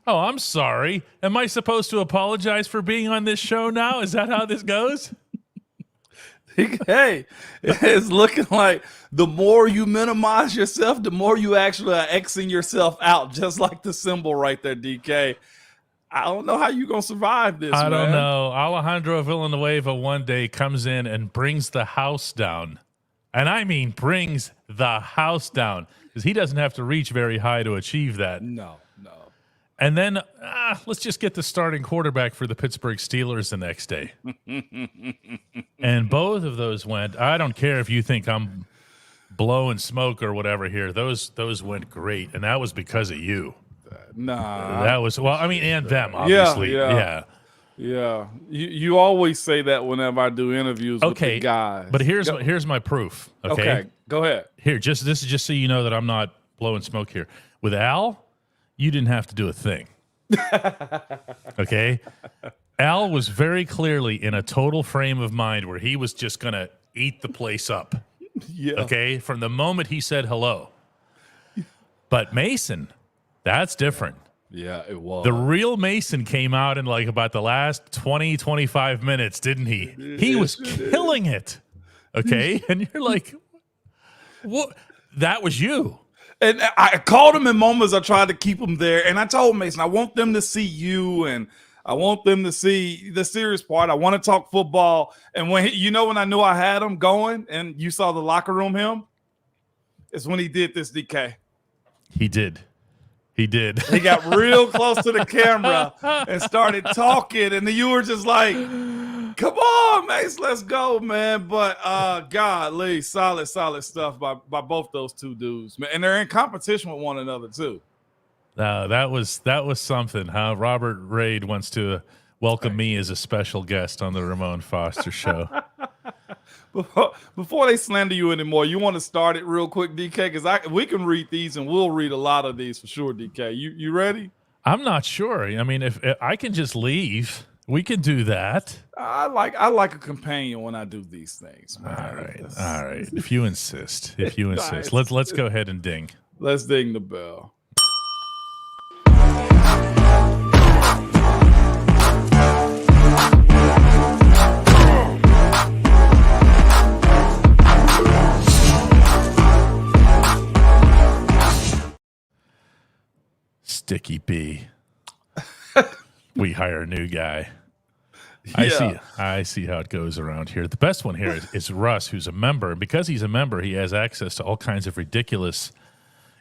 Oh, I'm sorry. Am I supposed to apologize for being on this show now? Is that how this goes? Hey, it's looking like the more you minimize yourself, the more you actually are Xing yourself out, just like the symbol right there, DK. I don't know how you're going to survive this, I man. don't know. Alejandro Villanueva one day comes in and brings the house down. And I mean brings the house down, because he doesn't have to reach very high to achieve that. No. And then let's just get the starting quarterback for the Pittsburgh Steelers the next day. And both of those went, I don't care if you think I'm blowing smoke or whatever here. Those went great. And that was because of you. Nah. That was, well, I mean, and them, obviously. Yeah. You always say that whenever I do interviews with the guys. But here's my proof. Okay, go ahead. Here, this is just so you know that I'm not blowing smoke here. With Al, you didn't have to do a thing. Okay? Al was very clearly in a total frame of mind where he was just going to eat the place up. Yeah. Okay? From the moment he said hello. But Mason, that's different. Yeah, it was. The real Mason came out in like about the last 20, 25 minutes, didn't he? He was killing it. Okay? And you're like, what? That was you. And I called him in moments I tried to keep him there. And I told Mason, I want them to see you, and I want them to see the serious part. I want to talk football. And when when I knew I had him going and you saw the locker room him, it's when he did this, DK. He did. He got real close to the camera and started talking. And then you were just like, come on, Mace, let's go, man. But golly, solid stuff by both those two dudes, man. And they're in competition with one another too. That was something, huh? Robert Raid wants to welcome me as a special guest on the Ramon Foster show. Before they slander you anymore, you want to start it real quick, DK? Because we can read these, and we'll read a lot of these for sure, DK. You ready? I'm not sure. I mean, if I can just leave, we can do that. I like a companion when I do these things, man. All right. If you insist. Nice. Let's go ahead and ding. Let's ding the bell. Sticky B. We hire a new guy. Yeah. I see how it goes around here. The best one here is Russ, who's a member. And because he's a member, he has access to all kinds of ridiculous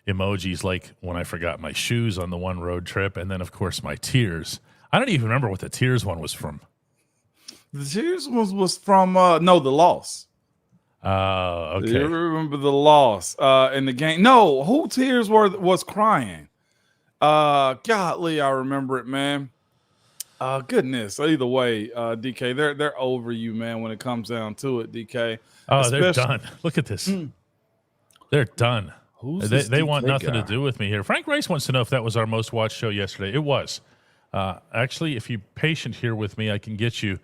emojis, like when I forgot my shoes on the one road trip, and then, of course, my tears. I don't even remember what the tears one was from. The tears was from the loss. Okay. You remember the loss in the game? No, who tears was crying? Golly, I remember it, man. Goodness. Either way, DK, they're over you, man, when it comes down to it, DK. Oh, they're done. Look at this. They're done. They want nothing to do with me here. Frank Rice wants to know if that was our most watched show yesterday. It was. Actually, if you're patient here with me, I can get you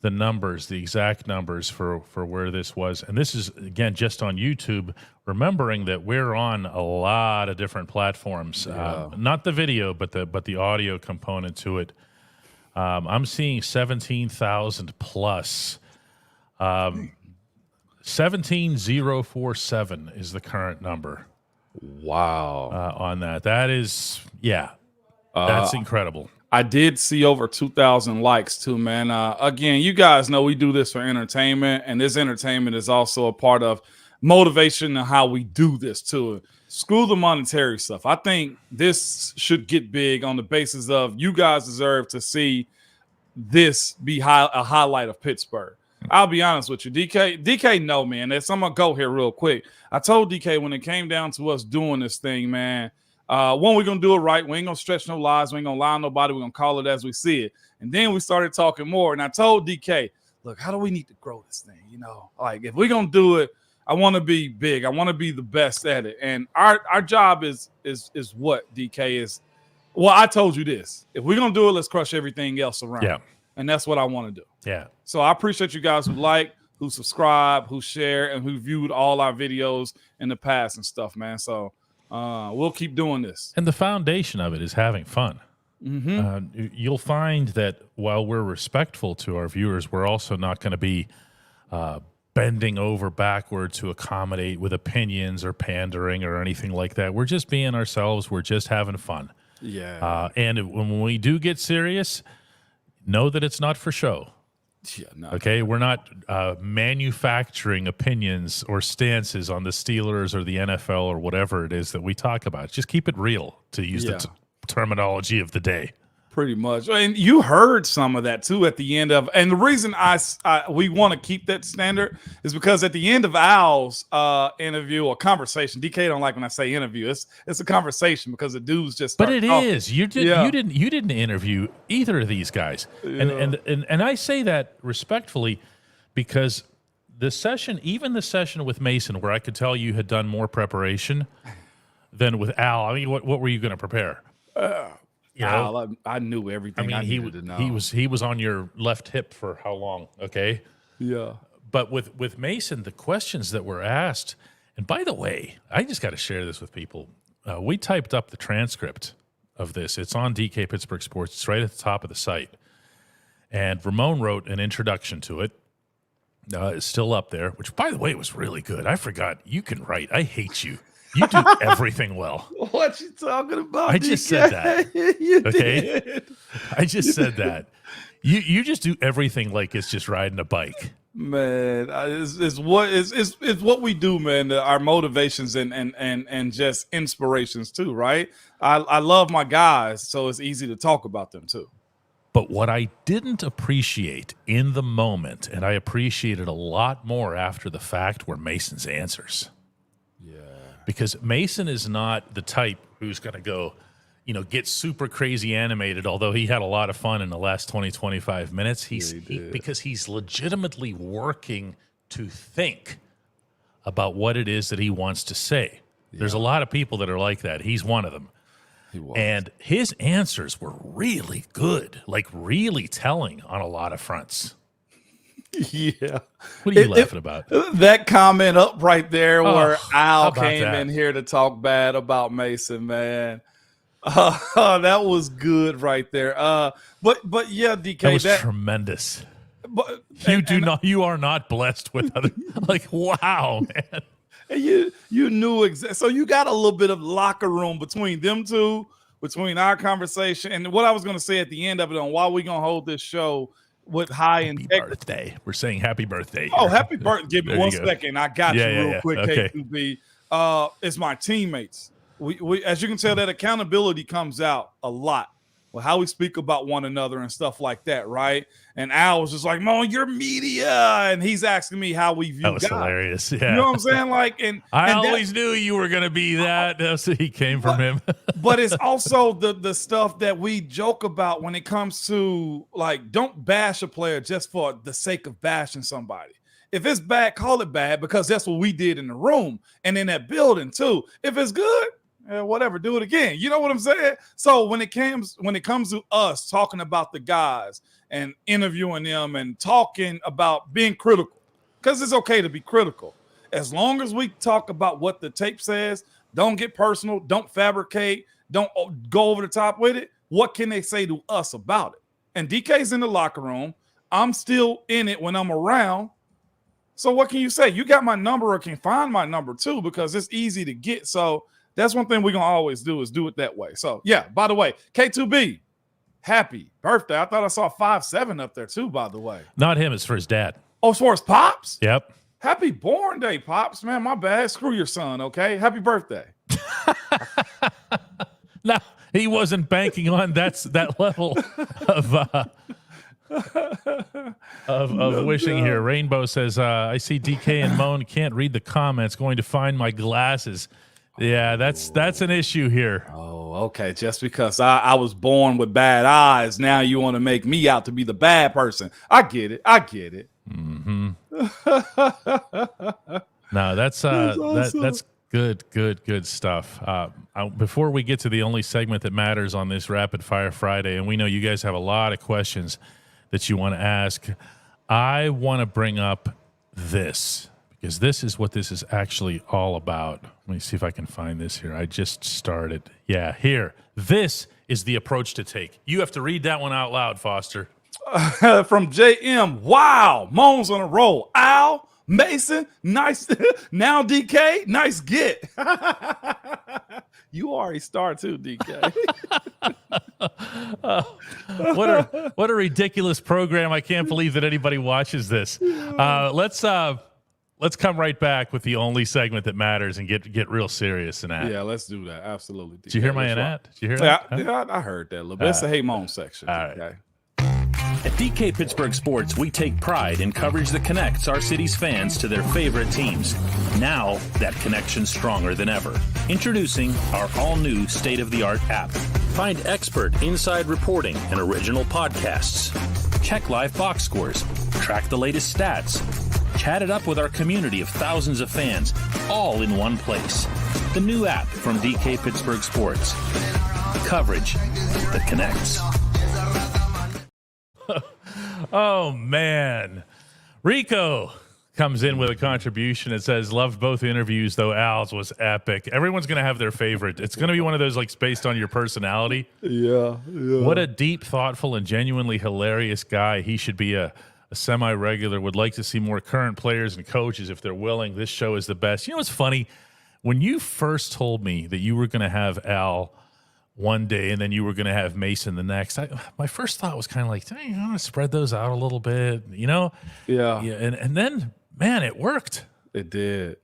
the numbers, the exact numbers for where this was. And this is, again, just on YouTube, remembering that we're on a lot of different platforms. Yeah. Not the video, but the audio component to it. I'm seeing 17,000 plus. 17,047 is the current number. Wow. On that. That is, that's incredible. I did see over 2,000 likes too, man. Again, you guys know we do this for entertainment, and this entertainment is also a part of motivation and how we do this too. Screw the monetary stuff. I think this should get big on the basis of you guys deserve to see this be a highlight of Pittsburgh. I'll be honest with you, DK, no, man. I'm gonna go here real quick. I told DK when it came down to us doing this thing, man. One, we're gonna do it right. We ain't gonna stretch no lies. We ain't gonna lie on nobody. We're gonna call it as we see it. And then we started talking more. And I told DK, look, how do we need to grow this thing? Like if we're gonna do it, I want to be big. I want to be the best at it. And our job is what, DK, is. Well, I told you this. If we're gonna do it, let's crush everything else around. Yeah. And that's what I want to do. Yeah. So I appreciate you guys who like, who subscribe, who share, and who viewed all our videos in the past and stuff, man. So we'll keep doing this. And the foundation of it is having fun. You'll find that while we're respectful to our viewers, we're also not going to be bending over backward to accommodate with opinions or pandering or anything like that. We're just being ourselves. We're just having fun. Yeah. And when we do get serious, know that it's not for show. Yeah, no. Okay, we're not manufacturing opinions or stances on the Steelers or the NFL or whatever it is that we talk about. Just keep it real, to use the terminology of the day. Pretty much. And you heard some of that too at the end of, and the reason we want to keep that standard is because at the end of Al's interview or conversation, DK don't like when I say interview. It's a conversation because the dudes just But it talking. is. You didn't interview either of these guys. Yeah. And I say that respectfully because the session with Mason, where I could tell you had done more preparation than with Al. I mean, what were you going to prepare? I knew everything I needed to know. He was on your left hip for how long? Okay. Yeah. But with Mason, the questions that were asked, and by the way, I just got to share this with people. We typed up the transcript of this. It's on DK Pittsburgh Sports. It's right at the top of the site. And Ramon wrote an introduction to it. It's still up there, which, by the way, was really good. I forgot. You can write. I hate you. You do everything well. What you talking about? I just said that. Okay, did. I just said that. You just do everything like it's just riding a bike. Man, it's what we do, man. Our motivations and just inspirations too, right? I love my guys, so it's easy to talk about them too. But what I didn't appreciate in the moment, and I appreciated a lot more after the fact, were Mason's answers. Because Mason is not the type who's going to go, get super crazy animated, although he had a lot of fun in the last 20, 25 minutes. Because he's legitimately working to think about what it is that he wants to say. Yeah. There's a lot of people that are like that. He's one of them. He was. And his answers were really good, like really telling on a lot of fronts. Yeah. What are you laughing about? That comment up right there where Al came in here to talk bad about Mason, man. That was good right there. But yeah, DK, that was tremendous. But you are not blessed with other, like, wow, man. And you knew so you got a little bit of locker room between them two, between our conversation and what I was going to say at the end of it on why we going to hold this show with high integrity. Birthday. We're saying happy birthday. Oh, happy birthday. Give me 1 second. I got you real quick, okay. K2B. It's my teammates. We as you can tell, that accountability comes out a lot with how we speak about one another and stuff like that, right? And Al was just like, Mo, you're media. And he's asking me how we view That was God. Hilarious. Yeah. You know what I'm saying? Like, I always knew you were going to be that. He came from him. But it's also the stuff that we joke about when it comes to, like, don't bash a player just for the sake of bashing somebody. If it's bad, call it bad, because that's what we did in the room and in that building too. If it's good, whatever, do it again. You know what I'm saying? So when it comes to us talking about the guys and interviewing them and talking about being critical, because it's okay to be critical. As long as we talk about what the tape says, don't get personal, don't fabricate, don't go over the top with it. What can they say to us about it? And DK's in the locker room. I'm still in it when I'm around. So what can you say? You got my number or can find my number too, because it's easy to get. So that's one thing we're going to always do is do it that way. So, yeah, by the way, K2B, happy birthday. I thought I saw 5'7" up there too, by the way. Not him. It's for his dad. Oh, as far as Pops? Yep. Happy born day, Pops. Man, my bad. Screw your son, okay? Happy birthday. No, he wasn't banking on that level of wishing here. Rainbow says, I see DK and Moan can't read the comments. Going to find my glasses. Yeah, that's an issue here. Oh, okay. Just because I was born with bad eyes, now you want to make me out to be the bad person. I get it. Mm-hmm. No, that's awesome. That's good stuff. Before we get to the only segment that matters on this Rapid Fire Friday, and we know you guys have a lot of questions that you want to ask, I want to bring up this, because this is what this is actually all about. Let me see if I can find this here. I just started. Yeah, here. This is the approach to take. You have to read that one out loud, Foster. From JM, wow, Moans on a roll. Al, Mason, nice. Now DK, nice get. You are a star too, DK. What a ridiculous program. I can't believe that anybody watches this. Let's come right back with the only segment that matters and get real serious in that. Yeah, let's do that. Absolutely. DK. Did you hear my Annette? Did you hear that? Huh? Yeah, I heard that a little bit. It's a Hey Moan section. All DK. right. At DK Pittsburgh Sports, we take pride in coverage that connects our city's fans to their favorite teams. Now, that connection's stronger than ever. Introducing our all-new state-of-the-art app. Find expert inside reporting and original podcasts. Check live box scores. Track the latest stats. Chat it up with our community of thousands of fans, all in one place. The new app from DK Pittsburgh Sports. Coverage that connects. Oh, man. Rico comes in with a contribution. It says, loved both interviews, though Al's was epic. Everyone's going to have their favorite. It's going to be one of those, like, based on your personality. Yeah. What a deep, thoughtful, and genuinely hilarious guy. He should be a semi-regular. Would like to see more current players and coaches if they're willing. This show is the best. You know what's funny? When you first told me that you were going to have Al one day and then you were going to have Mason the next, my first thought was kind of like, hey, I'm going to spread those out a little bit, you know? Yeah. And then, man, it worked. It did,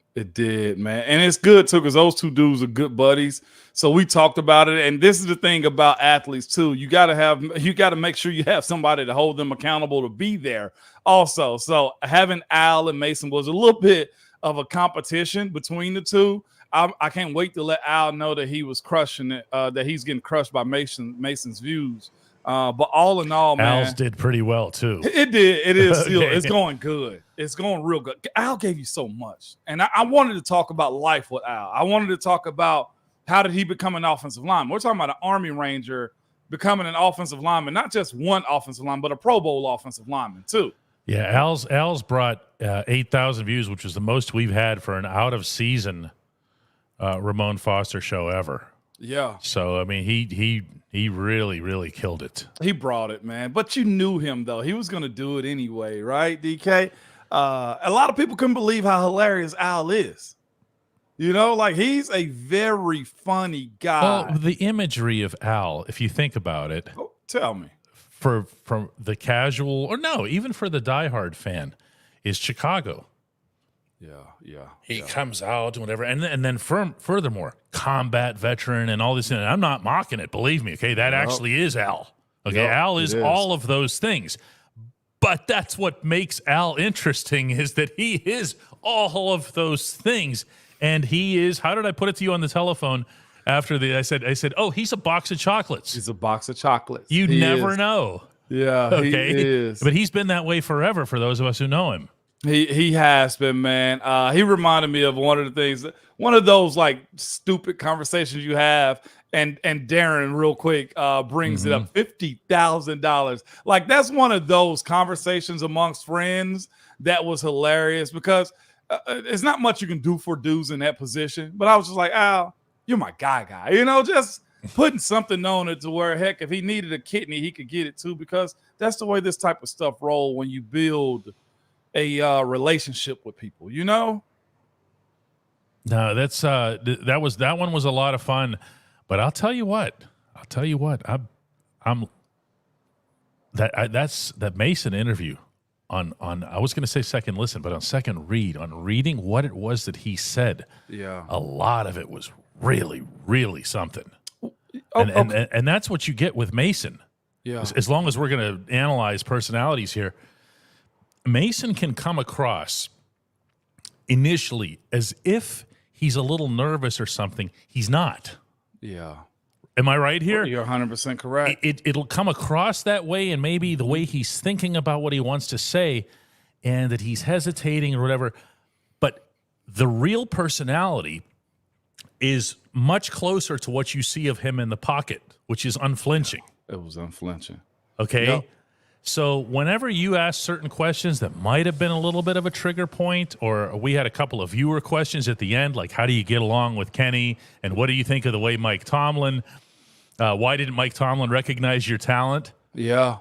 man. And it's good, too, because those two dudes are good buddies. So we talked about it. And this is the thing about athletes, too. You got to make sure you have somebody to hold them accountable to be there also. So having Al and Mason was a little bit of a competition between the two. I can't wait to let Al know that he was crushing it, that he's getting crushed by Mason's views. But all in all, man, Al's did pretty well, too. It did. It is still. Okay. It's going good. It's going real good. Al gave you so much. And I wanted to talk about life with Al. I wanted to talk about how did he become an offensive lineman. We're talking about an Army Ranger becoming an offensive lineman, not just one offensive lineman, but a Pro Bowl offensive lineman, too. Yeah, Al's brought 8,000 views, which is the most we've had for an out-of-season Ramon Foster show ever. Yeah. So I mean, he really, really killed it. He brought it, man. But you knew him though. He was going to do it anyway, right, DK? A lot of people couldn't believe how hilarious Al is. You know, like he's a very funny guy. Well, the imagery of Al, if you think about it, tell me, from the casual or no, even for the diehard fan, is Chicago. Yeah. He comes out and whatever, and then furthermore, combat veteran and all this. And I'm not mocking it, believe me. Okay, that actually is Al. Okay, Al is all of those things, but that's what makes Al interesting is that he is all of those things, and he is. How did I put it to you on the telephone after I said, oh, he's a box of chocolates. He's a box of chocolates. You never know. Yeah, okay, he is. But he's been that way forever. For those of us who know him. He has been, man. He reminded me of one of the things, one of those like stupid conversations you have, and Darren real quick brings it up, $50,000. Like that's one of those conversations amongst friends that was hilarious because it's not much you can do for dudes in that position. But I was just like, Al, you're my guy, you know, just putting something on it to where heck, if he needed a kidney, he could get it too, because that's the way this type of stuff roll when you build a relationship with people, you know? No, that's that one was a lot of fun, but I'll tell you what, that's that Mason interview on I was going to say second listen, but on second read, on reading what it was that he said, a lot of it was really, really something. And that's what you get with Mason. Yeah, as long as we're going to analyze personalities here. Mason can come across initially as if he's a little nervous or something. He's not. Yeah. Am I right here? You're 100% correct. It'll come across that way, and maybe the way he's thinking about what he wants to say and that he's hesitating or whatever. But the real personality is much closer to what you see of him in the pocket, which is unflinching. It was unflinching. Okay? Yep. So whenever you ask certain questions that might have been a little bit of a trigger point, or we had a couple of viewer questions at the end, like how do you get along with Kenny, and what do you think of the way Mike Tomlin Why didn't Mike Tomlin recognize your talent? Yeah.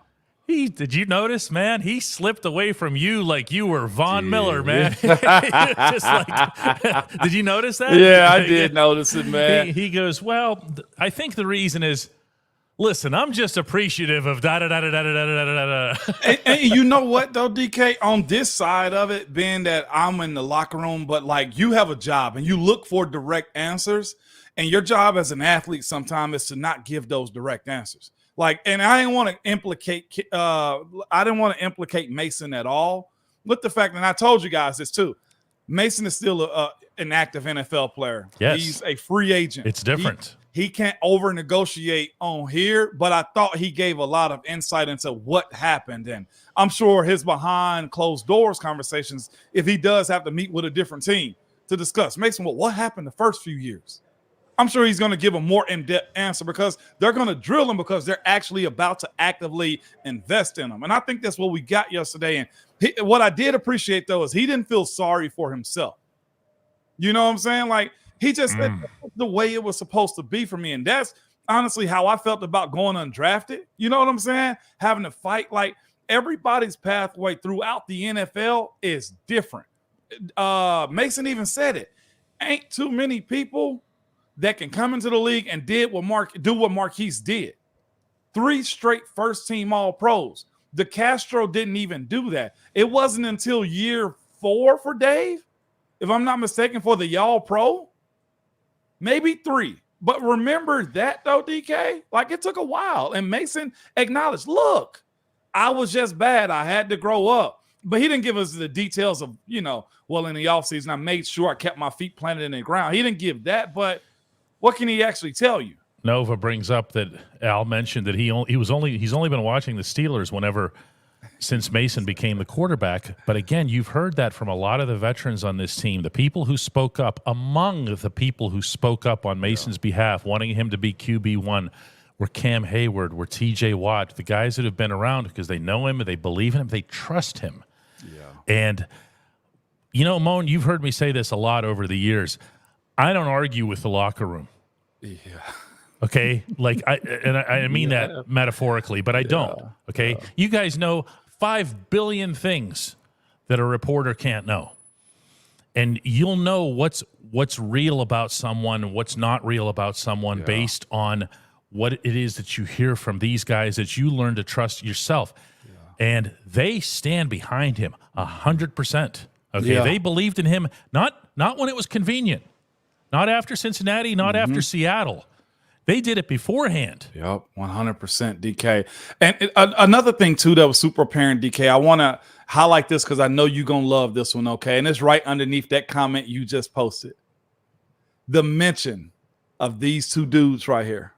Did you notice, man? He slipped away from you like you were Von Miller, man. Just like, did you notice that? Yeah, I did notice it, man. He goes, well, I think the reason is, listen, I'm just appreciative of da-da-da-da-da-da-da-da-da. And you know what, though, DK? On this side of it, being that I'm in the locker room, but, like, you have a job and you look for direct answers, and your job as an athlete sometimes is to not give those direct answers. Like, and I didn't want to implicate Mason at all with the fact, and I told you guys this too, Mason is still an active NFL player. Yes. He's a free agent. It's different. He can't over negotiate on here, but I thought he gave a lot of insight into what happened. And I'm sure his behind closed doors conversations, if he does have to meet with a different team to discuss, Mason, well, what happened the first few years? I'm sure he's going to give a more in-depth answer because they're going to drill him because they're actually about to actively invest in him. And I think that's what we got yesterday. And what I did appreciate, though, is he didn't feel sorry for himself. You know what I'm saying? Like, he just said the way it was supposed to be for me. And that's honestly how I felt about going undrafted. You know what I'm saying? Having to fight. Like, everybody's pathway throughout the NFL is different. Mason even said it. Ain't too many people that can come into the league and do what Marquise did. 3 straight first-team All-Pros. De Castro didn't even do that. It wasn't until year 4 for Dave, if I'm not mistaken, for the All-Pro. Maybe 3. But remember that, though, DK? Like, it took a while. And Mason acknowledged, look, I was just bad. I had to grow up. But he didn't give us the details of, well, in the offseason, I made sure I kept my feet planted in the ground. He didn't give that, but what can he actually tell you? Nova brings up that Al mentioned that he's only been watching the Steelers since Mason became the quarterback. But again, you've heard that from a lot of the veterans on this team, the people who spoke up, among the people who spoke up on Mason's behalf, wanting him to be QB1, were Cam Hayward, were TJ Watt, the guys that have been around because they know him, they believe in him, they trust him. Yeah. And, Moan, you've heard me say this a lot over the years. I don't argue with the locker room. Yeah. Okay. Like I mean that metaphorically, but I don't. Okay. Yeah. You guys know 5 billion things that a reporter can't know. And you'll know what's real about someone, what's not real about someone based on what it is that you hear from these guys that you learn to trust yourself. Yeah. And they stand behind him 100%. Okay. Yeah. They believed in him, not when it was convenient. Not after Cincinnati, not after Seattle. They did it beforehand. Yep, 100% DK. And another thing, too, that was super apparent, DK, I want to highlight this because I know you're going to love this one, okay? And it's right underneath that comment you just posted. The mention of these 2 dudes right here.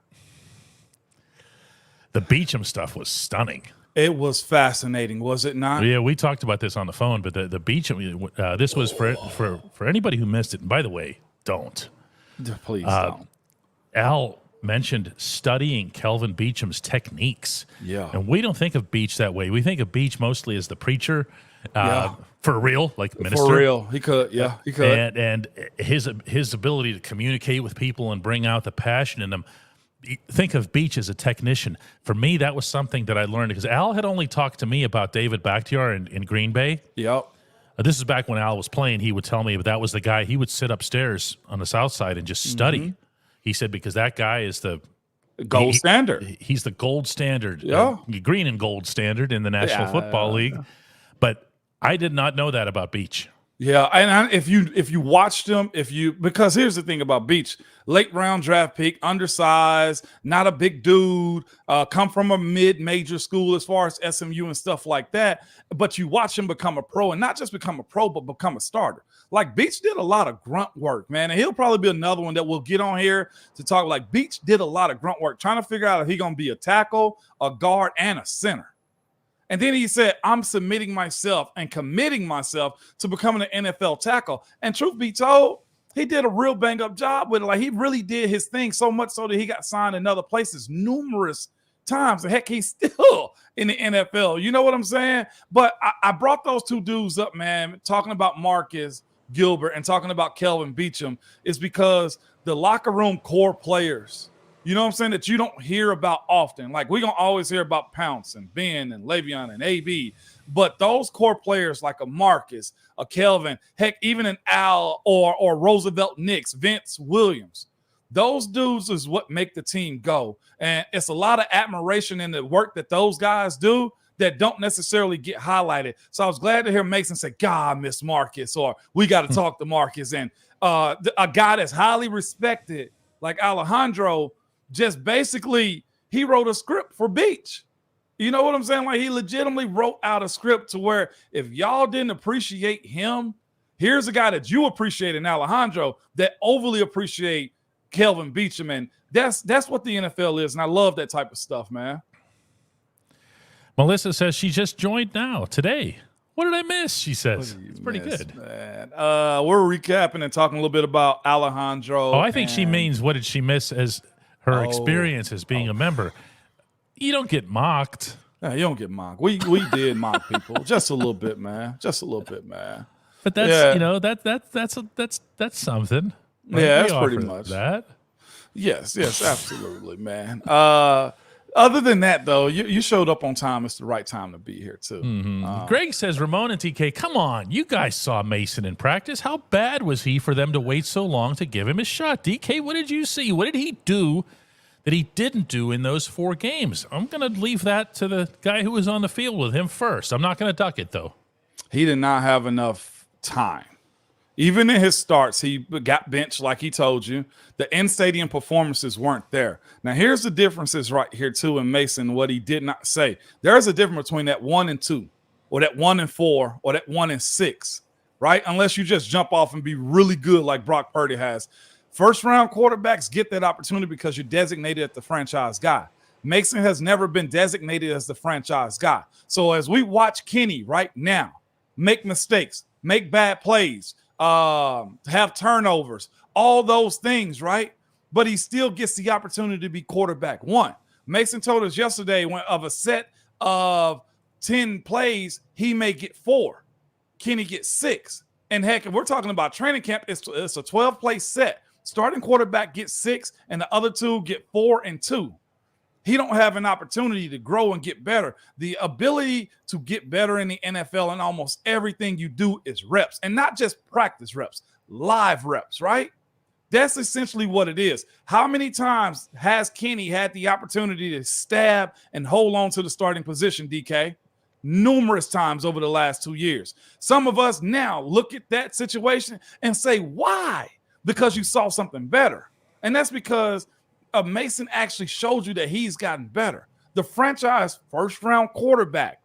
The Beachum stuff was stunning. It was fascinating, was it not? Yeah, we talked about this on the phone, but the Beachum, this was for anybody who missed it. And by the way, don't. Please don't. Al mentioned studying Kelvin Beachum's techniques. Yeah. And we don't think of Beach that way. We think of Beach mostly as the preacher, for real, like minister. For real. He could, he could. And his ability to communicate with people and bring out the passion in them. Think of Beach as a technician. For me, that was something that I learned because Al had only talked to me about David Bakhtiar in Green Bay. Yep. This is back when Al was playing. He would tell me that was the guy. He would sit upstairs on the south side and just study. He said because that guy is the gold standard. He's the gold standard, green and gold standard in the National Football League. But I did not know that about Beach. Yeah, and if you watched him, because here's the thing about Beach, late round draft pick, undersized, not a big dude, come from a mid-major school as far as SMU and stuff like that. But you watch him become a pro, and not just become a pro, but become a starter. Like Beach did a lot of grunt work, man, and he'll probably be another one that we'll get on here to talk. Like Beach did a lot of grunt work, trying to figure out if he's gonna be a tackle, a guard, and a center. And then he said, I'm submitting myself and committing myself to becoming an NFL tackle. And truth be told, he did a real bang-up job with it. Like, he really did his thing so much so that he got signed in other places numerous times. And heck, he's still in the NFL. You know what I'm saying? But I brought those 2 dudes up, man, talking about Marcus Gilbert and talking about Kelvin Beachum is because the locker room core players you know what I'm saying, that you don't hear about often. Like, we're going to always hear about Pounce and Ben and Le'Veon and AB. But those core players like a Marcus, a Kelvin, heck, even an Al or Roosevelt Nix, Vince Williams, those dudes is what make the team go. And it's a lot of admiration in the work that those guys do that don't necessarily get highlighted. So I was glad to hear Mason say, God, I miss Marcus, or we got to talk to Marcus. And a guy that's highly respected like Alejandro, just basically, he wrote a script for Beach. You know what I'm saying? Like, he legitimately wrote out a script to where if y'all didn't appreciate him, here's a guy that you appreciate in Alejandro that overly appreciate Kelvin Beachum. And that's what the NFL is. And I love that type of stuff, man. Melissa says she just joined now today. What did I miss? She says it's pretty good. Man. We're recapping and talking a little bit about Alejandro. Oh, I think she means what did she miss as her experience as being a member. You don't get mocked. Yeah, you don't get mocked. We did mock people just a little bit, man. Just a little bit, man. But that's that's something. Like, yeah, that's pretty much that. Yes, absolutely, man. Other than that, though, you showed up on time. It's the right time to be here, too. Mm-hmm. Greg says, Ramon and TK, come on. You guys saw Mason in practice. How bad was he for them to wait so long to give him his shot? DK, what did you see? What did he do that he didn't do in those 4 games? I'm going to leave that to the guy who was on the field with him first. I'm not going to duck it, though. He did not have enough time. Even in his starts, he got benched like he told you. The in-stadium performances weren't there. Now, here's the differences right here, too, in Mason, what he did not say. There's a difference between that 1-2 or that 1-4 or that 1-6, right? Unless you just jump off and be really good like Brock Purdy has. First-round quarterbacks get that opportunity because you're designated as the franchise guy. Mason has never been designated as the franchise guy. So as we watch Kenny right now make mistakes, make bad plays, have turnovers, all those things, right? But he still gets the opportunity to be quarterback 1. Mason told us yesterday when of a set of 10 plays, he may get 4. Kenny gets 6. And heck, if we're talking about training camp, it's a 12-play set. Starting quarterback gets 6, and the other 2 get 4 and 2. He don't have an opportunity to grow and get better. The ability to get better in the NFL and almost everything you do is reps, and not just practice reps, live reps, right? That's essentially what it is. How many times has Kenny had the opportunity to stab and hold on to the starting position, DK? Numerous times over the last 2 years. Some of us now look at that situation and say, why? Because you saw something better. And that's because Mason actually showed you that he's gotten better. The franchise first-round quarterback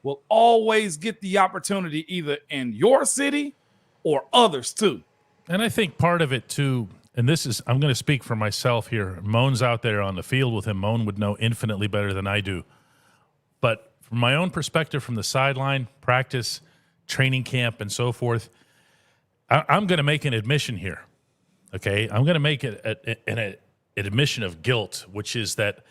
will always get the opportunity either in your city or others too. And I think part of it too, and this is, I'm going to speak for myself here. Moan's out there on the field with him. Moan would know infinitely better than I do. But from my own perspective, from the sideline, practice, training camp, and so forth, I'm going to make an admission here. Okay? I'm going to make it an admission of guilt, which is that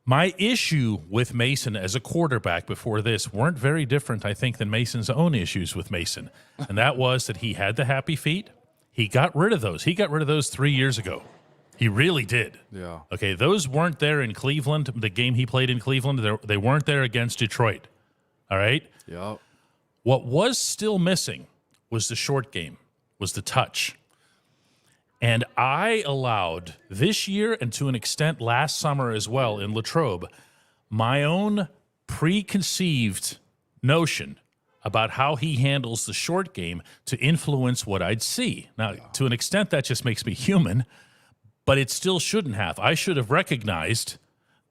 my issue with Mason as a quarterback before this weren't very different, I think, than Mason's own issues with Mason. And that was that he had the happy feet. He got rid of those. He got rid of those 3 years ago. He really did. Yeah. Okay, those weren't there in Cleveland, the game he played in Cleveland. They weren't there against Detroit. All right? Yeah. What was still missing was the short game, was the touch. And I allowed this year, and to an extent last summer as well in Latrobe, my own preconceived notion about how he handles the short game to influence what I'd see. Now, to an extent, that just makes me human, but it still shouldn't have. I should have recognized,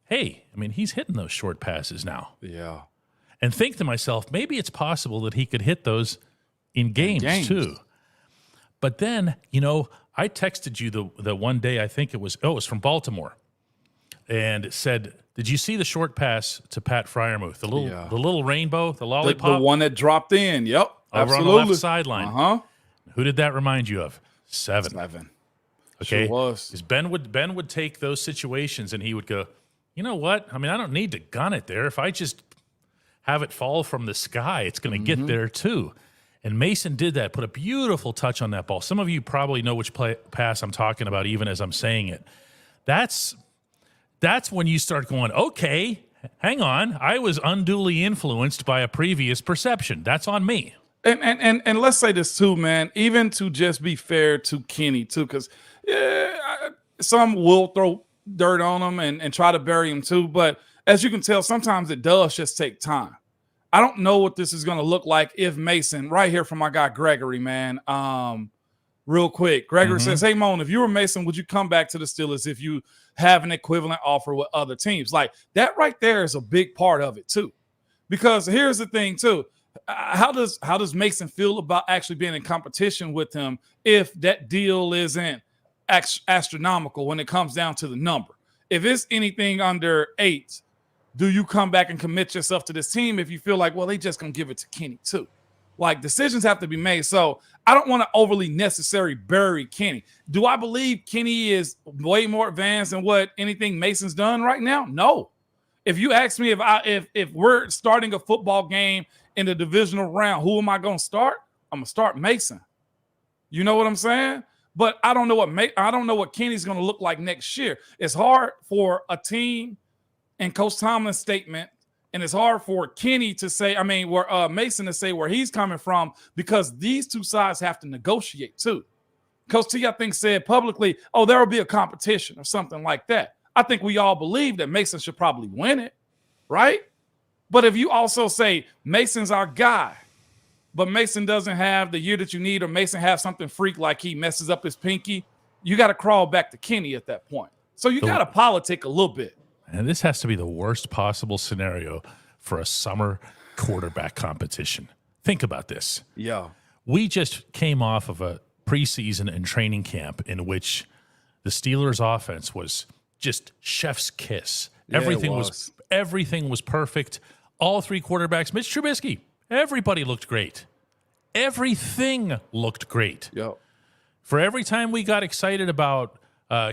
hey, I mean, he's hitting those short passes now. Yeah. And think to myself, maybe it's possible that he could hit those in games too. But then, you know, I texted you the one day, I think it was from Baltimore, and it said, did you see the short pass to Pat Freiermuth? The little rainbow, the lollipop? The one that dropped in, yep. Over absolutely. On the left sideline. Uh-huh. Who did that remind you of? 7. Okay. Sure was. Because Ben would take those situations and he would go, you know what? I mean, I don't need to gun it there. If I just have it fall from the sky, it's going to get there too. And Mason did that, put a beautiful touch on that ball. Some of you probably know which pass I'm talking about even as I'm saying it. That's that's when you start going, okay, hang on. I was unduly influenced by a previous perception. That's on me. And let's say this too, man, even to just be fair to Kenny too, because some will throw dirt on him and try to bury him too. But as you can tell, sometimes it does just take time. I don't know what this is going to look like if Mason, right here from my guy Gregory, man, real quick. Gregory says, hey, Moan, if you were Mason, would you come back to the Steelers if you have an equivalent offer with other teams? Like, that right there is a big part of it too. Because here's the thing too. How does Mason feel about actually being in competition with him if that deal isn't astronomical when it comes down to the number? If it's anything under 8, do you come back and commit yourself to this team if you feel like, well, they just gonna give it to Kenny too? Like, decisions have to be made. So I don't want to overly necessarily bury Kenny. Do I believe Kenny is way more advanced than what anything Mason's done right now? No. If you ask me if we're starting a football game in the divisional round, who am I going to start? I'm going to start Mason. You know what I'm saying? But I don't know what Kenny's going to look like next year. It's hard for a team and Coach Tomlin's statement, and it's hard for Kenny to say, Mason to say where he's coming from, because these two sides have to negotiate too. Coach T, I think, said publicly, oh, there will be a competition or something like that. I think we all believe that Mason should probably win it, right? But if you also say Mason's our guy, but Mason doesn't have the year that you need, or Mason has something freak like he messes up his pinky, you got to crawl back to Kenny at that point. So you got to politic a little bit. And this has to be the worst possible scenario for a summer quarterback competition. Think about this. Yeah. We just came off of a preseason and training camp in which the Steelers' offense was just chef's kiss. Yeah, everything was perfect. All 3 quarterbacks, Mitch Trubisky, everybody looked great. Everything looked great. Yep. For every time we got excited about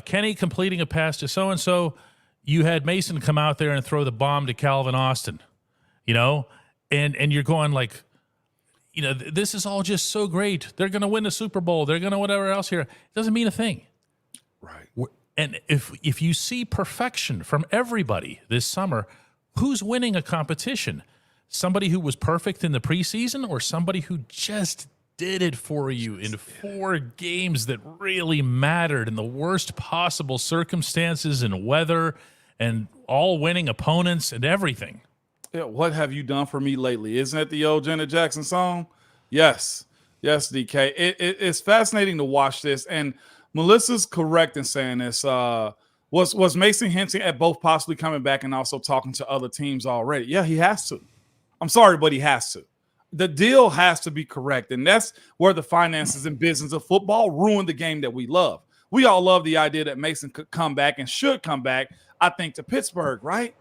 Kenny completing a pass to so-and-so, you had Mason come out there and throw the bomb to Calvin Austin, and you're going like, this is all just so great. They're going to win the Super Bowl. They're going to whatever else here. It doesn't mean a thing. Right. And if you see perfection from everybody this summer, who's winning a competition? Somebody who was perfect in the preseason, or somebody who just did it for you in 4 games that really mattered in the worst possible circumstances and weather and all winning opponents and everything? Yeah, what have you done for me lately? Isn't that the old Janet Jackson song? Yes, DK. It's fascinating to watch this, and Melissa's correct in saying this. Was Mason hinting at both possibly coming back and also talking to other teams already? Yeah, he has to. I'm sorry, but he has to. The deal has to be correct, and that's where the finances and business of football ruin the game that we love. We all love the idea that Mason could come back and should come back, I think, to Pittsburgh, right?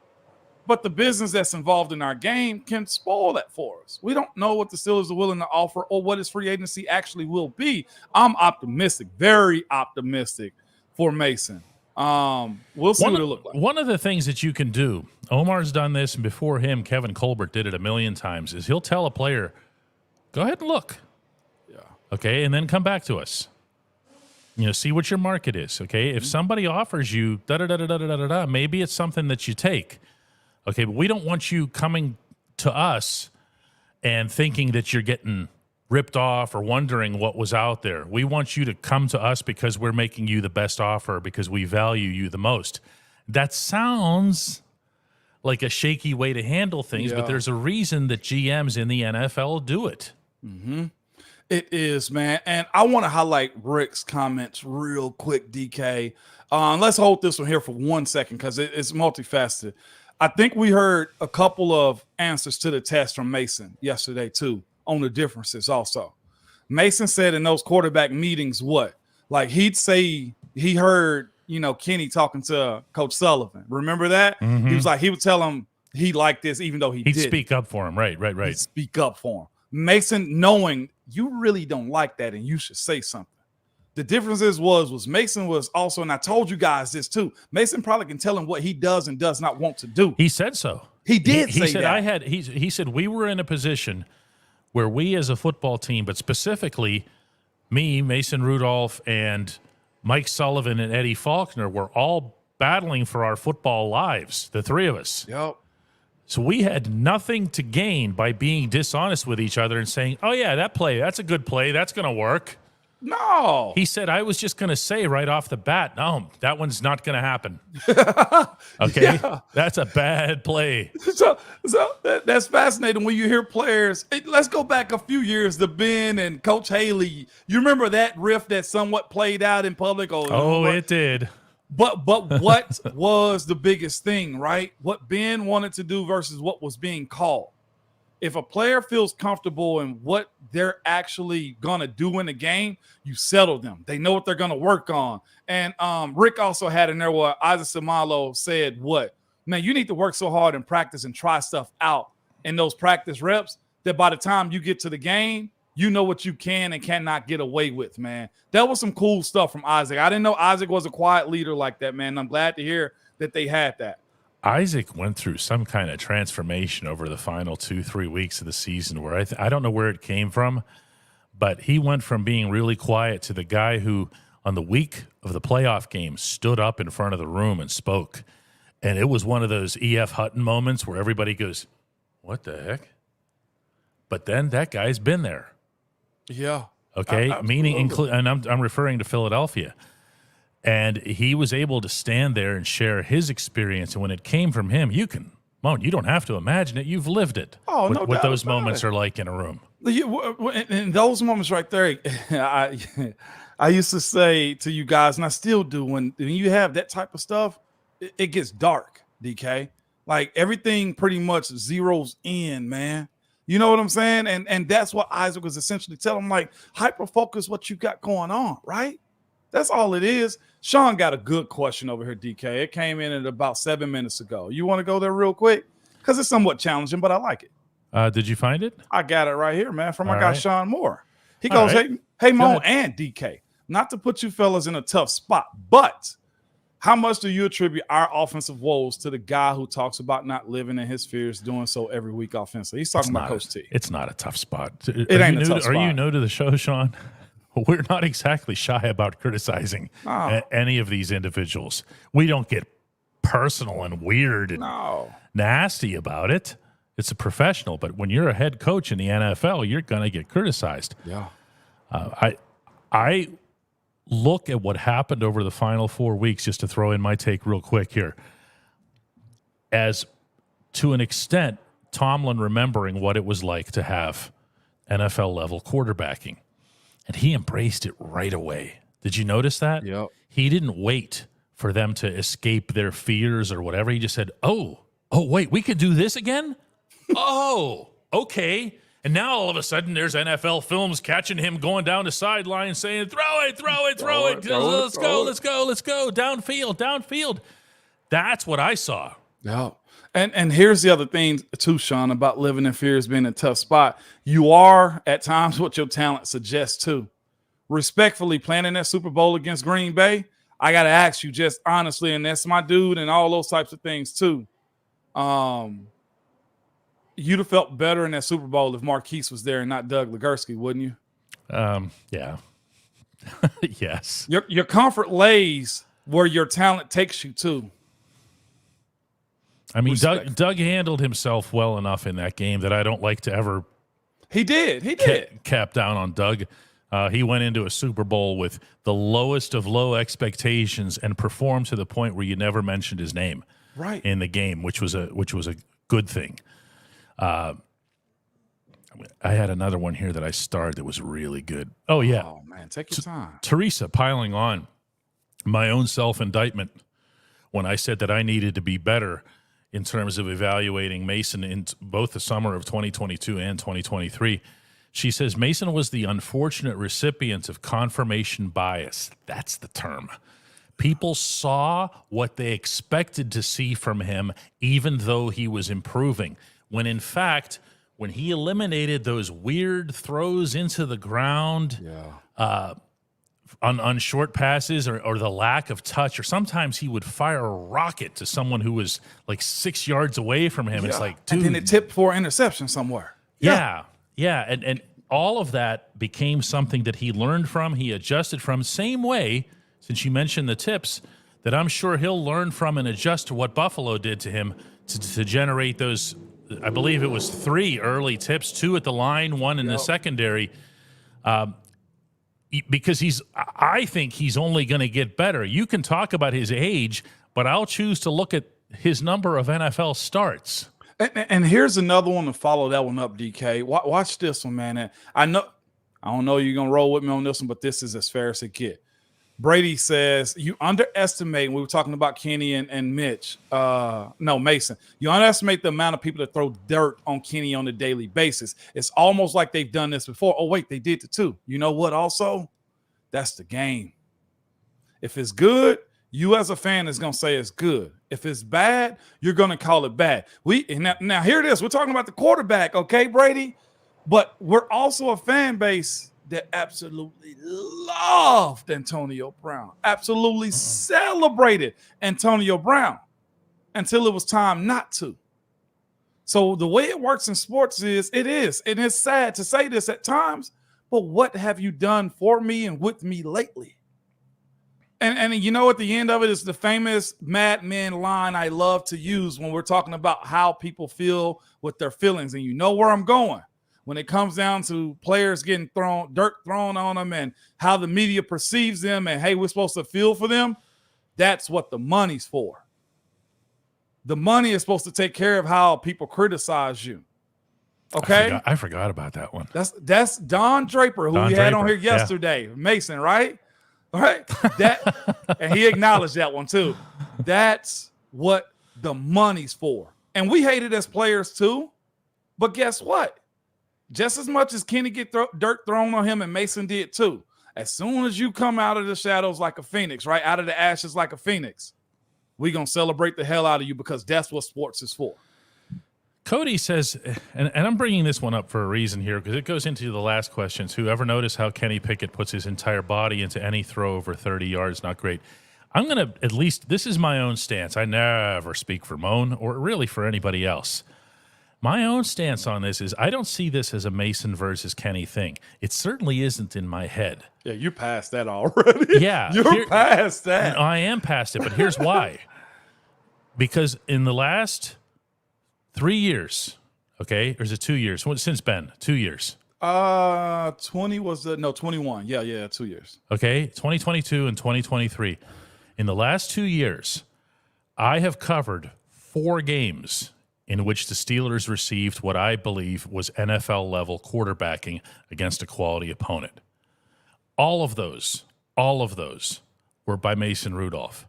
But the business that's involved in our game can spoil that for us. We don't know what the Steelers are willing to offer or what his free agency actually will be. I'm optimistic, very optimistic for Mason. We'll see what it'll look like. One of the things that you can do, Omar's done this, and before him, Kevin Colbert did it a million times, is he'll tell a player, go ahead and look. Yeah. Okay, and then come back to us. See what your market is, okay? If somebody offers you da-da-da-da-da-da-da, maybe it's something that you take. Okay, but we don't want you coming to us and thinking that you're getting ripped off or wondering what was out there. We want you to come to us because we're making you the best offer, because we value you the most. That sounds like a shaky way to handle things, but there's a reason that GMs in the NFL do it. Mm-hmm. It is, man. And I want to highlight Rick's comments real quick, DK. Let's hold this one here for 1 second because it's multifaceted. I think we heard a couple of answers to the test from Mason yesterday, too, on the differences also. Mason said in those quarterback meetings what? Like, he'd say he heard, Kenny talking to Coach Sullivan. Remember that? Mm-hmm. He was like, he would tell him he liked this even though he'd speak up for him. Right. He'd speak up for him. Mason knowing you really don't like that and you should say something. The difference was Mason was also, and I told you guys this too, Mason probably can tell him what he does and does not want to do. He said so. He did say said that. He said we were in a position where we as a football team, but specifically me, Mason Rudolph, and Mike Sullivan and Eddie Faulkner were all battling for our football lives, the three of us. Yep. So we had nothing to gain by being dishonest with each other and saying, oh, yeah, that's a good play. That's going to work. No. He said, I was just going to say right off the bat, no, that one's not going to happen. Okay? Yeah. That's a bad play. So that's fascinating when you hear players. Let's go back a few years to Ben and Coach Haley. You remember that riff that somewhat played out in public? It did. But what was the biggest thing, right? What Ben wanted to do versus what was being called. If a player feels comfortable in what they're actually going to do in the game, you settle them. They know what they're going to work on. And Rick also had in there where Isaac Samalo said, what? Man, you need to work so hard in practice and try stuff out in those practice reps that by the time you get to the game, you know what you can and cannot get away with, man. That was some cool stuff from Isaac. I didn't know Isaac was a quiet leader like that, man. I'm glad to hear that they had that. Isaac went through some kind of transformation over the final 2-3 weeks of the season where I don't know where it came from, but he went from being really quiet to the guy who on the week of the playoff game stood up in front of the room and spoke. And it was one of those E.F. Hutton moments where everybody goes, what the heck? But then that guy's been there. Yeah. Okay. Meaning, and I'm referring to Philadelphia. And he was able to stand there and share his experience. And when it came from him, you don't have to imagine it. You've lived it. Oh, no doubt what those about moments it. are like in a room. In those moments right there, I used to say to you guys, and I still do, when you have that type of stuff, it gets dark, DK. Like everything pretty much zeroes in, man. You know what I'm saying? And that's what Isaac was essentially telling him, like, hyper-focus what you got going on, right? That's all it is. Sean got a good question over here, DK. It came in at about 7 minutes ago. You want to go there real quick? Because it's somewhat challenging, but I like it. Did you find it? I got it right here, man, from my all guy right. Sean Moore. He goes, right. hey, Mo and DK, not to put you fellas in a tough spot, but how much do you attribute our offensive woes to the guy who talks about not living in his fears, doing so every week offensively? He's talking about Coach T. It's not a tough spot. It ain't a tough spot. Are you new to the show, Sean? We're not exactly shy about criticizing any of these individuals. We don't get personal and weird and nasty about it. It's a professional, but when you're a head coach in the NFL, you're going to get criticized. Yeah. I look at what happened over the final 4 weeks, just to throw in my take real quick here, as to an extent, Tomlin remembering what it was like to have NFL-level quarterbacking. And he embraced it right away. Did you notice that? Yep. He didn't wait for them to escape their fears or whatever. He just said, oh, wait, we could do this again? Oh, okay. And now all of a sudden there's NFL films catching him going down the sideline saying, throw it. Let's go. Downfield. That's what I saw. Yeah. And here's the other thing, too, Sean, about living in fear is being a tough spot. You are, at times, what your talent suggests, too. Respectfully, playing in that Super Bowl against Green Bay, I got to ask you just honestly, and that's my dude and all those types of things, too. You'd have felt better in that Super Bowl if Marquise was there and not Doug Legursky, wouldn't you? Yeah. Yes. Your comfort lays where your talent takes you to. I mean, Doug handled himself well enough in that game that I don't like to ever. He did. Cap down on Doug. He went into a Super Bowl with the lowest of low expectations and performed to the point where you never mentioned his name in the game, which was a good thing. I had another one here that I starred that was really good. Oh, yeah. Oh, man, take your time. Teresa piling on my own self-indictment when I said that I needed to be better in terms of evaluating Mason in both the summer of 2022 and 2023. She says Mason was the unfortunate recipient of confirmation bias. That's the term. People saw what they expected to see from him, even though he was improving. When in fact, when he eliminated those weird throws into the ground, on short passes or the lack of touch, or sometimes he would fire a rocket to someone who was like 6 yards away from him. It's like, dude. And then it tipped for interception somewhere. Yeah. And all of that became something that he learned from, he adjusted from. Same way, since you mentioned the tips, that I'm sure he'll learn from and adjust to what Buffalo did to him to generate those. I believe it was 3 early tips, 2 at the line, 1 in the secondary. Because I think he's only going to get better. You can talk about his age, but I'll choose to look at his number of NFL starts. And here's another one to follow that one up, DK. Watch this one, man. And I don't know you're going to roll with me on this one, but this is as fair as it gets. Brady says you underestimate, we were talking about Kenny and Mitch. Mason. You underestimate the amount of people that throw dirt on Kenny on a daily basis. It's almost like they've done this before. Oh, wait, they did it too. You know what also? That's the game. If it's good, you as a fan is going to say it's good. If it's bad, you're going to call it bad. Now here it is. We're talking about the quarterback, okay, Brady? But we're also a fan base that absolutely loved Antonio Brown, absolutely celebrated Antonio Brown until it was time not to. So the way it works in sports is, and it's sad to say this at times, but what have you done for me and with me lately? And you know, at the end of it is the famous Mad Men line I love to use when we're talking about how people feel with their feelings. And you know where I'm going. When it comes down to players getting dirt thrown on them and how the media perceives them and, hey, we're supposed to feel for them, that's what the money's for. The money is supposed to take care of how people criticize you. Okay? I forgot about that one. That's Don Draper, who we had on here yesterday. Yeah. Mason, right? All right. And he acknowledged that one too. That's what the money's for. And we hate it as players too. But guess what? Just as much as Kenny get dirt thrown on him and Mason did too. As soon as you come out of the shadows like a phoenix, right? Out of the ashes like a phoenix, we're going to celebrate the hell out of you because that's what sports is for. Cody says, and I'm bringing this one up for a reason here because it goes into the last questions. Whoever noticed how Kenny Pickett puts his entire body into any throw over 30 yards, not great. I'm going to at least, this is my own stance. I never speak for Moan or really for anybody else. My own stance on this is I don't see this as a Mason versus Kenny thing. It certainly isn't in my head. Yeah, you're past that already. Yeah. You're past that. I am past it, but here's why. Because in the last 3 years, okay, or is it 2 years? Since Ben, 2 years. 21. Yeah, 2 years. Okay, 2022 and 2023. In the last 2 years, I have covered 4 games in which the Steelers received what I believe was NFL-level quarterbacking against a quality opponent. All of those were by Mason Rudolph.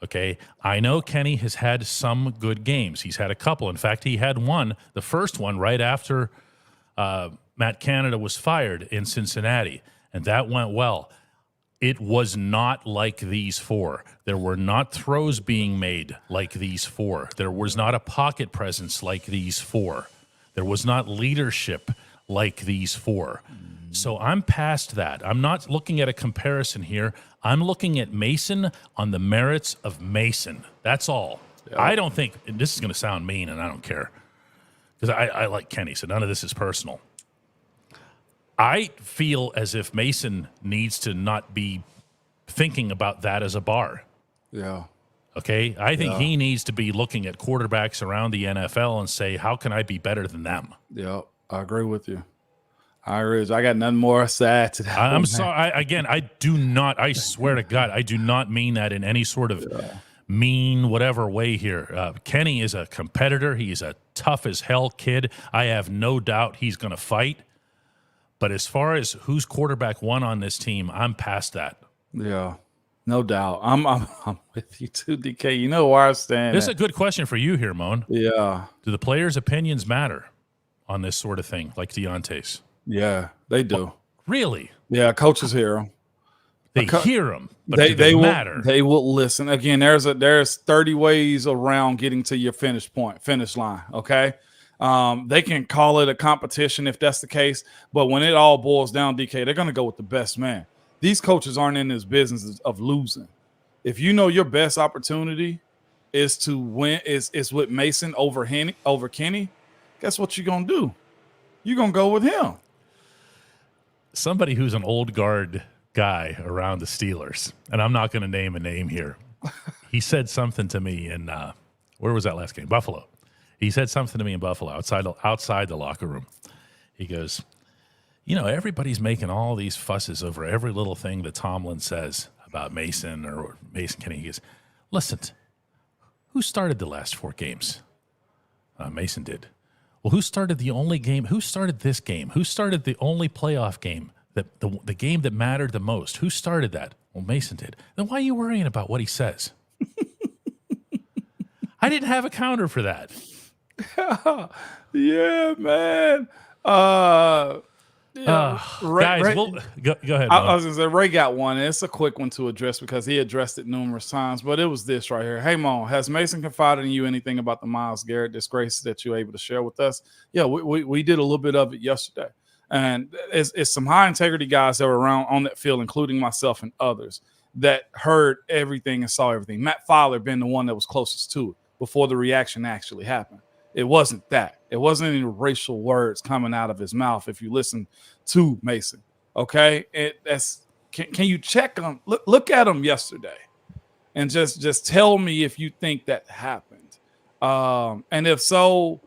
Okay, I know Kenny has had some good games. He's had a couple. In fact, he had one, the first one, right after Matt Canada was fired in Cincinnati, and that went well. It was not like these 4. There were not throws being made like these 4. There was not a pocket presence like these 4. There was not leadership like these 4. So I'm past that. I'm not looking at a comparison here. I'm looking at Mason on the merits of Mason. That's all. Yeah. I don't think, and this is going to sound mean, and I don't care, because I like Kenny, so none of this is personal. I feel as if Mason needs to not be thinking about that as a bar. Yeah. Okay? I think he needs to be looking at quarterbacks around the NFL and say, how can I be better than them? Yeah, I agree with you. I got nothing more sad to that. I'm sorry. I do not, I swear to God, I do not mean that in any sort of mean whatever way here. Kenny is a competitor. He's a tough as hell kid. I have no doubt he's going to fight. But as far as who's quarterback one on this team, I'm past that. Yeah, no doubt. I'm with you too, DK. You know where I stand. This is a good question for you here, Moan. Yeah. Do the players' opinions matter on this sort of thing, like Deontay's? Yeah, they do. Well, really? Yeah, coaches hear them. They hear them, but they matter. They will listen. Again, there's 30 ways around getting to your finish line, okay? They can call it a competition if that's the case, but when it all boils down, DK, they're going to go with the best man. These coaches aren't in this business of losing. If you know your best opportunity is to win, is with Mason over Kenny, guess what you're going to do? You're going to go with him. Somebody who's an old guard guy around the Steelers, and I'm not going to name a name here, he said something to me in where was that last game? Buffalo. He said something to me in Buffalo outside the locker room. He goes, everybody's making all these fusses over every little thing that Tomlin says about Mason or Mason Kenny. He goes, listen, who started the last 4 games? Mason did. Well, who started the only game? Who started this game? Who started the only playoff game, the game that mattered the most? Who started that? Well, Mason did. Then why are you worrying about what he says? I didn't have a counter for that. Yeah, man. Guys, go ahead. I was going to say, Ray got one. It's a quick one to address because he addressed it numerous times, but it was this right here. Hey, Mon, has Mason confided in you anything about the Myles Garrett disgrace that you're able to share with us? Yeah, we did a little bit of it yesterday. And it's some high-integrity guys that were around on that field, including myself and others, that heard everything and saw everything. Matt Fowler being the one that was closest to it before the reaction actually happened. It wasn't that. It wasn't any racial words coming out of his mouth if you listen to Mason. Okay? Can you check on look at him yesterday and just tell me if you think that happened. And if so,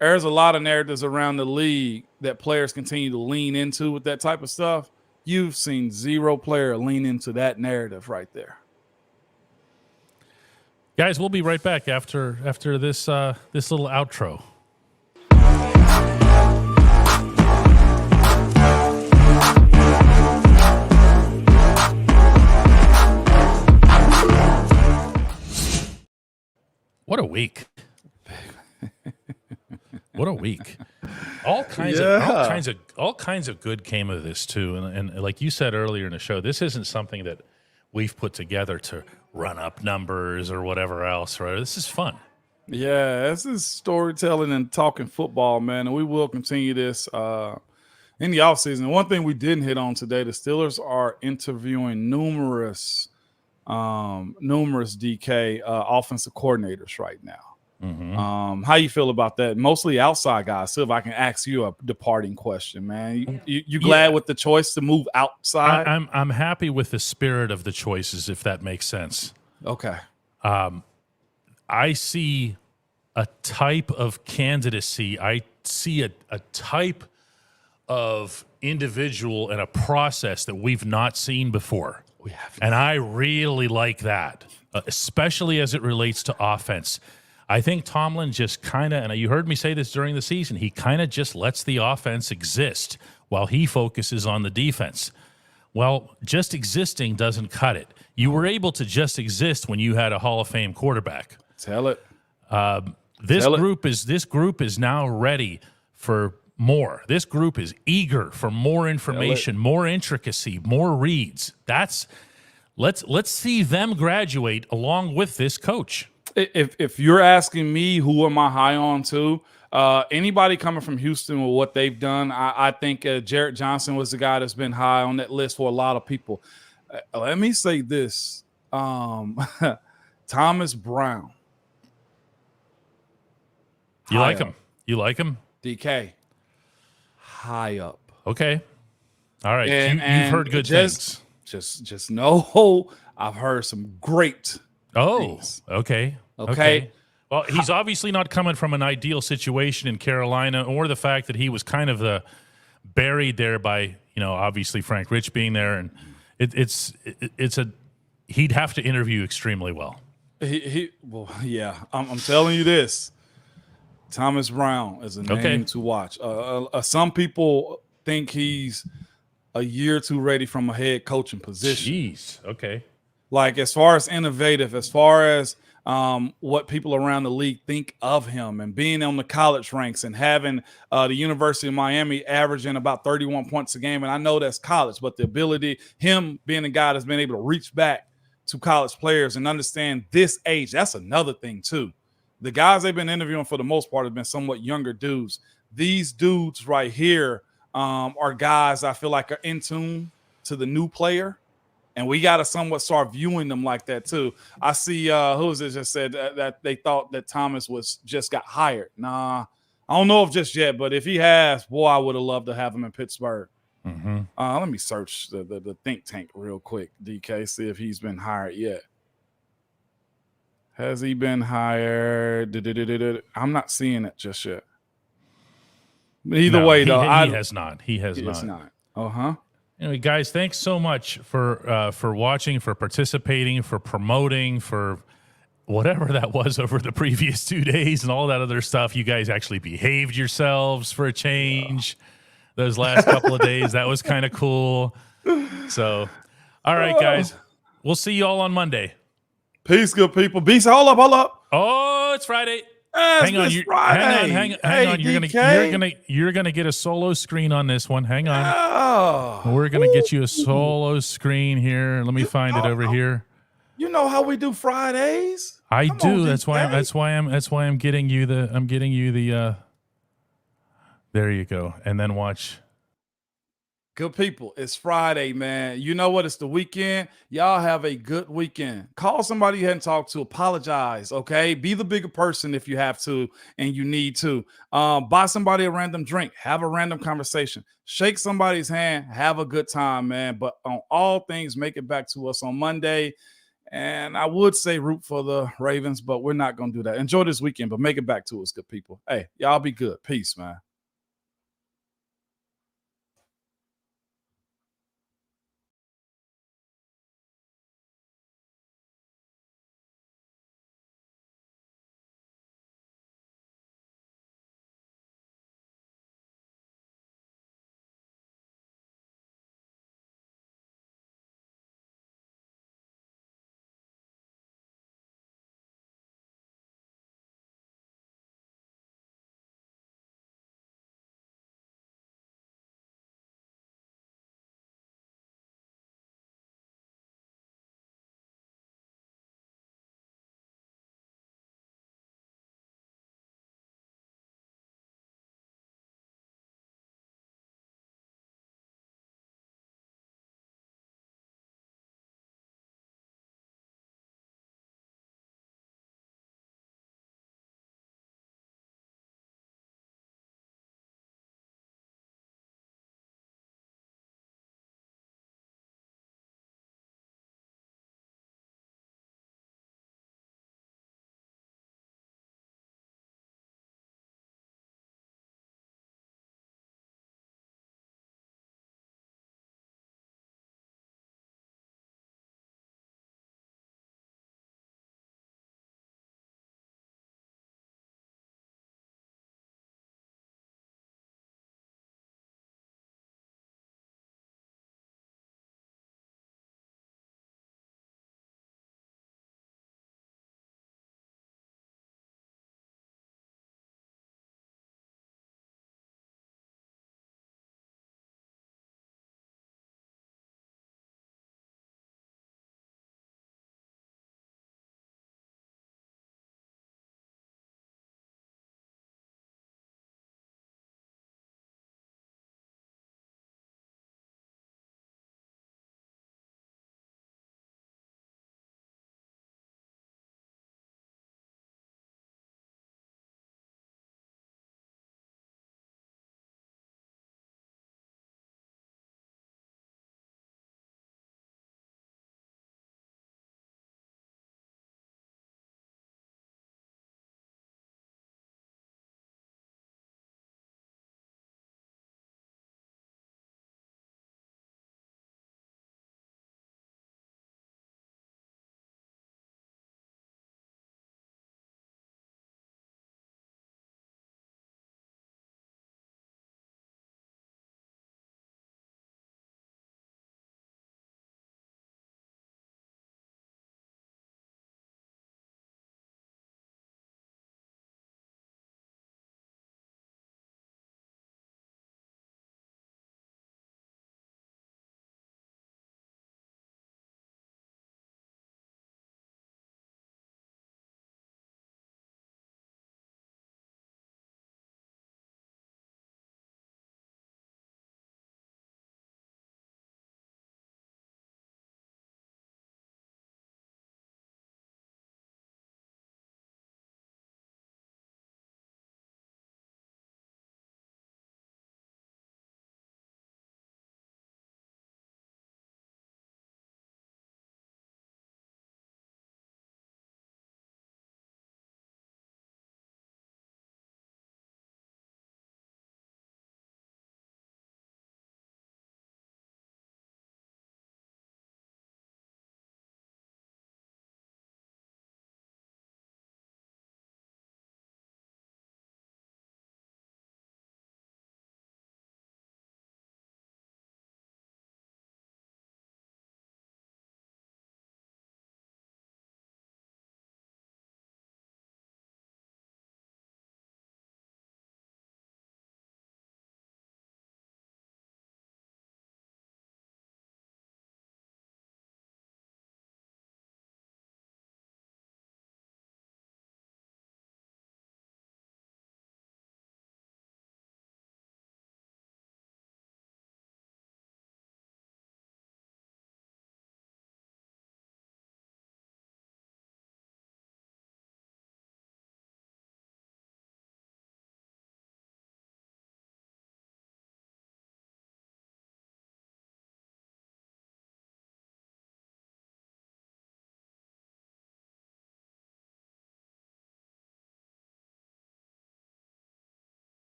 there's a lot of narratives around the league that players continue to lean into with that type of stuff. You've seen 0 player lean into that narrative right there. Guys, we'll be right back after this this little outro. What a week. What a week. All kinds of good came of this too. And like you said earlier in the show, this isn't something that we've put together to run up numbers or whatever else, right? This is fun. Yeah, this is storytelling and talking football, man. And we will continue this in the offseason. One thing we didn't hit on today, the Steelers are interviewing numerous DK offensive coordinators right now. Mm-hmm. How you feel about that? Mostly outside guys. So if I can ask you a departing question, man, you glad with the choice to move outside? I'm happy with the spirit of the choices, if that makes sense. Okay. I see a type of candidacy. I see a type of individual and a process that we've not seen before. And I really like that, especially as it relates to offense. I think Tomlin just kind of, and you heard me say this during the season, he kind of just lets the offense exist while he focuses on the defense. Well, just existing doesn't cut it. You were able to just exist when you had a Hall of Fame quarterback. Tell it. This group is now ready for more. This group is eager for more information, more intricacy, more reads. Let's see them graduate along with this coach. If you're asking me who am I high on too, anybody coming from Houston with what they've done, I think Jarrett Johnson was the guy that's been high on that list for a lot of people. Let me say this. Thomas Brown. You like him? You like him? DK. High up. Okay. All right. You've heard good things. Just know I've heard some great things. Okay. Well, he's obviously not coming from an ideal situation in Carolina, or the fact that he was kind of buried there by, obviously Frank Rich being there, and he'd have to interview extremely well. I'm telling you this. Thomas Brown is a name to watch. Some people think he's a year or two ready from a head coaching position. Jeez. Okay. Like, as far as innovative, as far as what people around the league think of him, and being on the college ranks and having the University of Miami averaging about 31 points a game. And I know that's college, but the ability, him being a guy that's been able to reach back to college players and understand this age, that's another thing too. The guys they've been interviewing for the most part have been somewhat younger dudes. These dudes right here are guys I feel like are in tune to the new player. And we got to somewhat start viewing them like that too. I see who's it just said that they thought that Thomas just got hired. Nah, I don't know if just yet, but if he has, boy, I would have loved to have him in Pittsburgh. Mm-hmm. Let me search the think tank real quick, DK, see if he's been hired yet. Has he been hired? I'm not seeing it just yet. Either way, though, he has not. He has not. Anyway, guys, thanks so much for watching, for participating, for promoting, for whatever that was over the previous 2 days and all that other stuff. You guys actually behaved yourselves for a change those last couple of days. That was kind of cool. So, all right, guys, we'll see you all on Monday. Peace, good people. Peace. Hold up. Oh, it's Friday. Hang on. You're gonna get a solo screen on this one. Hang on. We're gonna get you a solo screen here. Let me find it over here. You know how we do Fridays. I do. That's why I'm getting you the. There you go, and then watch. Good people, it's Friday, man. You know what? It's the weekend. Y'all have a good weekend. Call somebody you hadn't talked to. Apologize, okay? Be the bigger person if you have to and you need to. Buy somebody a random drink. Have a random conversation. Shake somebody's hand. Have a good time, man. But on all things, make it back to us on Monday. And I would say root for the Ravens, but we're not going to do that. Enjoy this weekend, but make it back to us, good people. Hey, y'all be good. Peace, man.